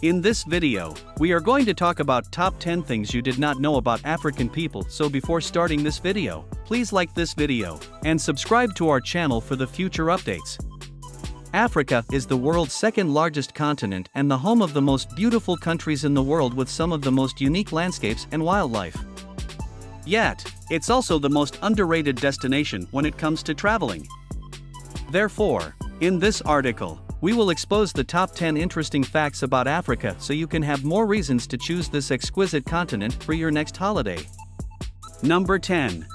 In this video, we are going to talk about top 10 things you did not know about African people. So before starting this video, please like this video and subscribe to our channel for the future updates. Africa is the world's second largest continent and the home of the most beautiful countries in the world with some of the most unique landscapes and wildlife. Yet, it's also the most underrated destination when it comes to traveling. Therefore, in this article, we will expose the top 10 interesting facts about Africa so you can have more reasons to choose this exquisite continent for your next holiday. Number 10.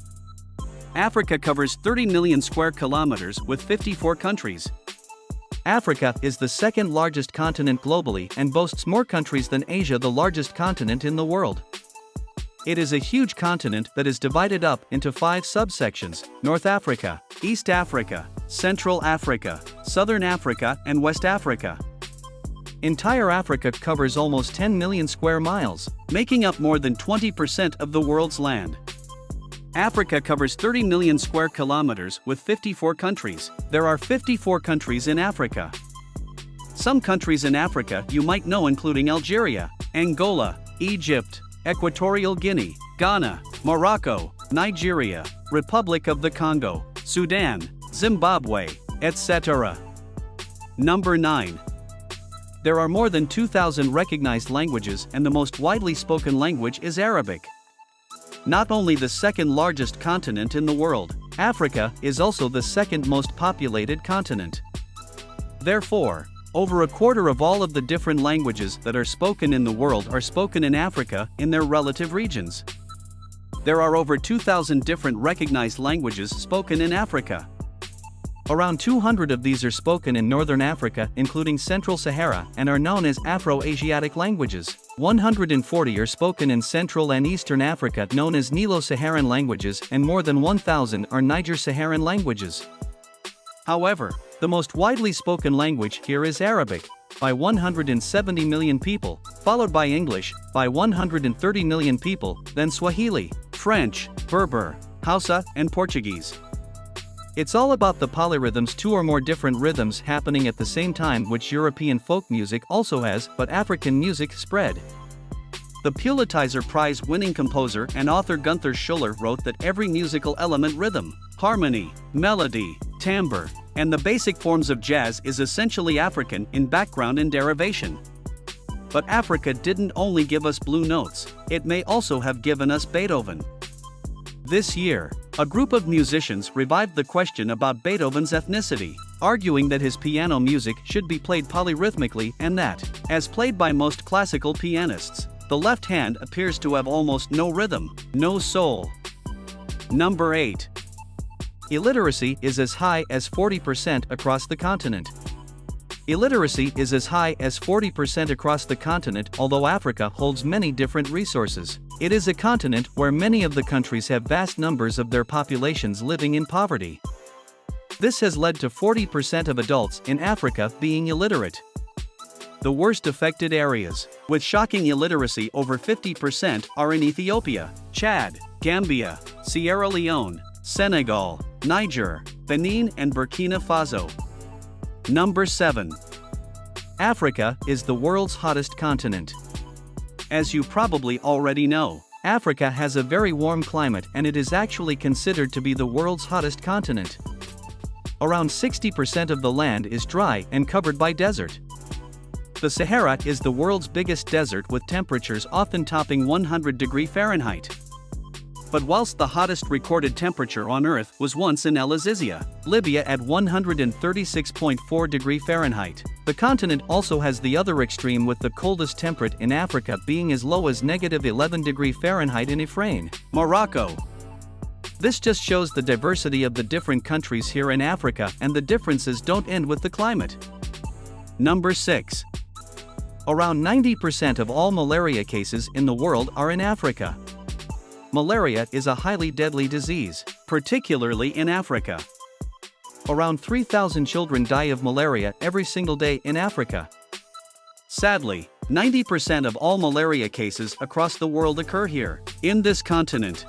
Africa covers 30 million square kilometers with 54 countries. Africa is the second largest continent globally and boasts more countries than Asia, the largest continent in the world. It is a huge continent that is divided up into 5 subsections: North Africa, East Africa, Central Africa, Southern Africa, and West Africa. Entire Africa covers almost 10 million square miles, making up more than 20% of the world's land. Africa covers 30 million square kilometers with 54 countries. There are 54 countries in Africa. Some countries in Africa you might know, including Algeria, Angola, Egypt, Equatorial Guinea, Ghana, Morocco, Nigeria, Republic of the Congo, Sudan, Zimbabwe, etc. Number 9. There are more than 2,000 recognized languages and the most widely spoken language is Arabic. Not only the second largest continent in the world, Africa is also the second most populated continent. Therefore, over a quarter of all of the different languages that are spoken in the world are spoken in Africa in their relative regions. There are over 2,000 different recognized languages spoken in Africa. Around 200 of these are spoken in Northern Africa, including Central Sahara, and are known as Afro-Asiatic languages. 140 are spoken in Central and Eastern Africa, known as Nilo-Saharan languages, and more than 1,000 are Niger-Saharan languages. However, the most widely spoken language here is Arabic, by 170 million people, followed by English, by 130 million people, then Swahili, French, Berber, Hausa, and Portuguese. It's all about the polyrhythms, 2 or more different rhythms happening at the same time, which European folk music also has, but African music spread. The Pulitzer Prize-winning composer and author Gunther Schuller wrote that every musical element, rhythm, harmony, melody, timbre, and the basic forms of jazz is essentially African in background and derivation. But Africa didn't only give us blue notes, it may also have given us Beethoven. This year, a group of musicians revived the question about Beethoven's ethnicity, arguing that his piano music should be played polyrhythmically and that, as played by most classical pianists, the left hand appears to have almost no rhythm, no soul. Number 8. Illiteracy is as high as 40% across the continent. Illiteracy is as high as 40% across the continent. Although Africa holds many different resources, it is a continent where many of the countries have vast numbers of their populations living in poverty. This has led to 40% of adults in Africa being illiterate. The worst affected areas, with shocking illiteracy over 50%, are in Ethiopia, Chad, Gambia, Sierra Leone, Senegal, Niger, Benin, and Burkina Faso. Number 7. Africa is the world's hottest continent. As you probably already know, Africa has a very warm climate and it is actually considered to be the world's hottest continent. Around 60% of the land is dry and covered by desert. The Sahara is the world's biggest desert, with temperatures often topping 100 degrees Fahrenheit. But whilst the hottest recorded temperature on Earth was once in El Azizia, Libya at 136.4 degrees Fahrenheit, the continent also has the other extreme, with the coldest temperature in Africa being as low as -11 degrees Fahrenheit in Ifrane, Morocco. This just shows the diversity of the different countries here in Africa, and the differences don't end with the climate. Number 6. Around 90% of all malaria cases in the world are in Africa. Malaria is a highly deadly disease, particularly in Africa. Around 3,000 children die of malaria every single day in Africa. Sadly, 90% of all malaria cases across the world occur here, in this continent.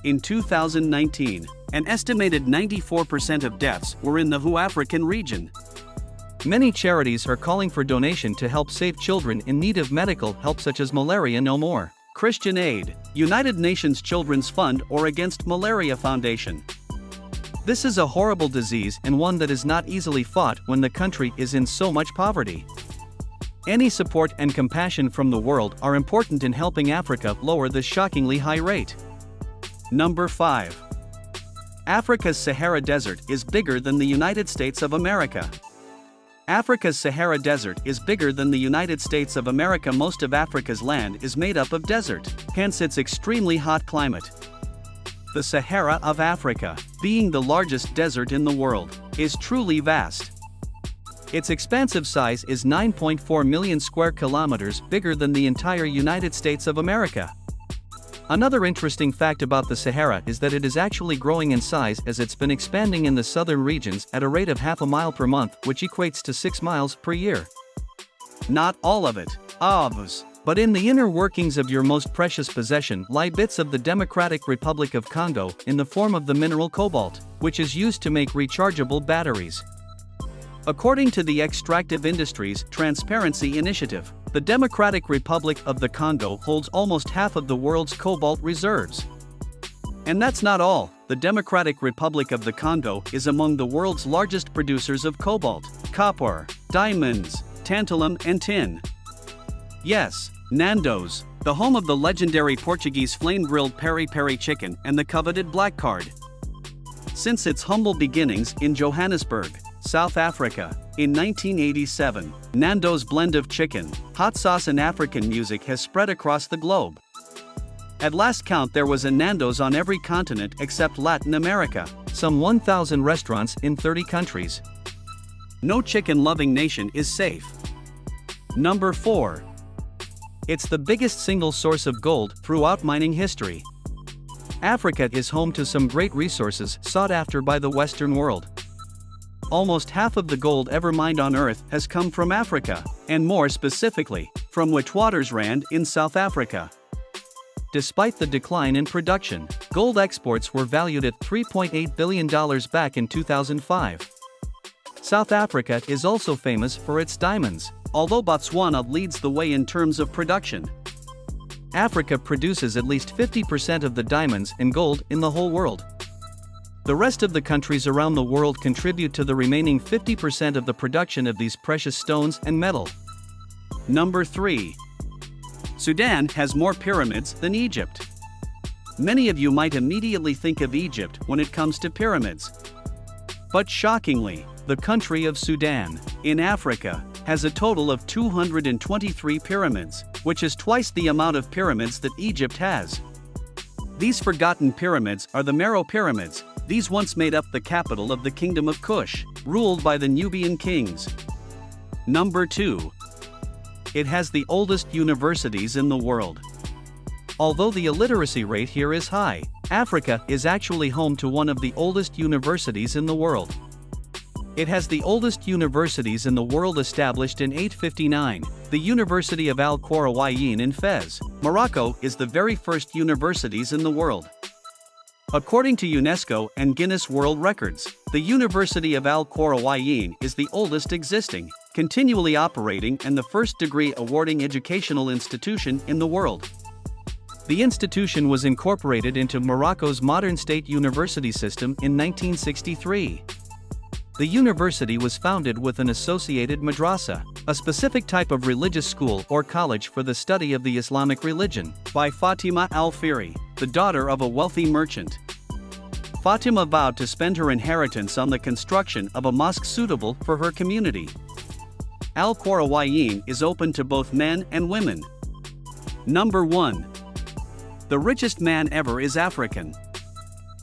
In 2019, an estimated 94% of deaths were in the African region. Many charities are calling for donation to help save children in need of medical help such as malaria no more. Christian Aid, United Nations Children's Fund or Against Malaria Foundation. This is a horrible disease and one that is not easily fought when the country is in so much poverty. Any support and compassion from the world are important in helping Africa lower this shockingly high rate. Number 5. Africa's Sahara Desert is bigger than the United States of America. Africa's Sahara Desert is bigger than the United States of America. Most of Africa's land is made up of desert, hence its extremely hot climate. The Sahara of Africa, being the largest desert in the world, is truly vast. Its expansive size is 9.4 million square kilometers, bigger than the entire United States of America. Another interesting fact about the Sahara is that it is actually growing in size as it's been expanding in the southern regions at a rate of half a mile per month, which equates to 6 miles per year. Not all of it, obviously, but in the inner workings of your most precious possession lie bits of the Democratic Republic of Congo in the form of the mineral cobalt, which is used to make rechargeable batteries. According to the Extractive Industries Transparency Initiative, the Democratic Republic of the Congo holds almost half of the world's cobalt reserves. And that's not all. The Democratic Republic of the Congo is among the world's largest producers of cobalt, copper, diamonds, tantalum and tin. Yes, Nando's, the home of the legendary Portuguese flame-grilled peri-peri chicken and the coveted black card. Since its humble beginnings in Johannesburg, South Africa, in 1987, Nando's blend of chicken, hot sauce and African music has spread across the globe. At last count there was a Nando's on every continent except Latin America, some 1,000 restaurants in 30 countries. No chicken-loving nation is safe. Number 4. It's the biggest single source of gold throughout mining history. Africa is home to some great resources sought after by the Western world. Almost half of the gold ever mined on Earth has come from Africa, and more specifically, from Witwatersrand in South Africa. Despite the decline in production, gold exports were valued at $3.8 billion back in 2005. South Africa is also famous for its diamonds, although Botswana leads the way in terms of production. Africa produces at least 50% of the diamonds and gold in the whole world. The rest of the countries around the world contribute to the remaining 50% of the production of these precious stones and metal. Number 3. Sudan has more pyramids than Egypt. Many of you might immediately think of Egypt when it comes to pyramids. But shockingly, the country of Sudan, in Africa, has a total of 223 pyramids, which is twice the amount of pyramids that Egypt has. These forgotten pyramids are the Meroe pyramids. These once made up the capital of the Kingdom of Kush, ruled by the Nubian kings. Number 2. It has the oldest universities in the world. Although the illiteracy rate here is high, Africa is actually home to one of the oldest universities in the world. It has the oldest universities in the world, established in 859. The University of Al-Qarawiyyin in Fez, Morocco, is the very first universities in the world. According to UNESCO and Guinness World Records, the University of Al-Qarawiyyin is the oldest existing, continually operating and the first degree awarding educational institution in the world. The institution was incorporated into Morocco's modern state university system in 1963. The university was founded with an associated madrasa, a specific type of religious school or college for the study of the Islamic religion, by Fatima al-Fihri, the daughter of a wealthy merchant. Fatima vowed to spend her inheritance on the construction of a mosque suitable for her community. Al-Qarawiyyin is open to both men and women. Number 1. The richest man ever is African.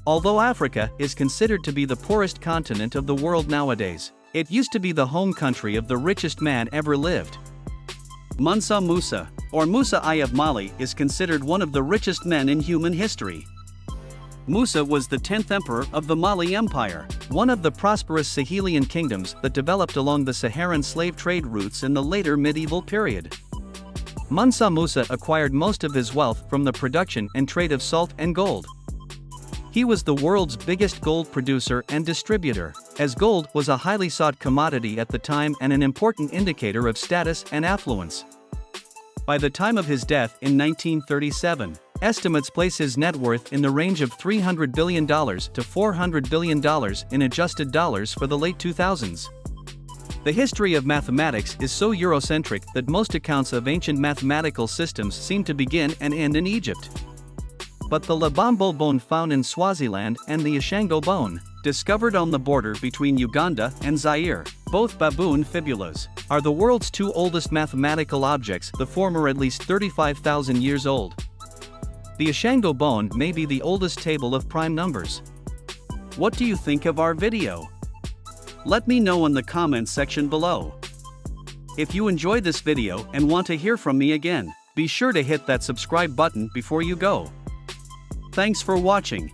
Although Africa is considered to be the poorest continent of the world nowadays, it used to be the home country of the richest man ever lived. Mansa Musa, or Musa I of Mali, is considered one of the richest men in human history. Musa was the 10th emperor of the Mali Empire, one of the prosperous Sahelian kingdoms that developed along the Saharan slave trade routes in the later medieval period. Mansa Musa acquired most of his wealth from the production and trade of salt and gold. He was the world's biggest gold producer and distributor, as gold was a highly sought commodity at the time and an important indicator of status and affluence. By the time of his death in 1937, estimates place his net worth in the range of $300 billion to $400 billion in adjusted dollars for the late 2000s. The history of mathematics is so Eurocentric that most accounts of ancient mathematical systems seem to begin and end in Egypt. But the Lebombo bone found in Swaziland and the Ishango bone, discovered on the border between Uganda and Zaire, both baboon fibulas, are the world's two oldest mathematical objects, the former at least 35,000 years old. The Ishango bone may be the oldest table of prime numbers. What do you think of our video? Let me know in the comments section below. If you enjoyed this video and want to hear from me again, be sure to hit that subscribe button before you go. Thanks for watching.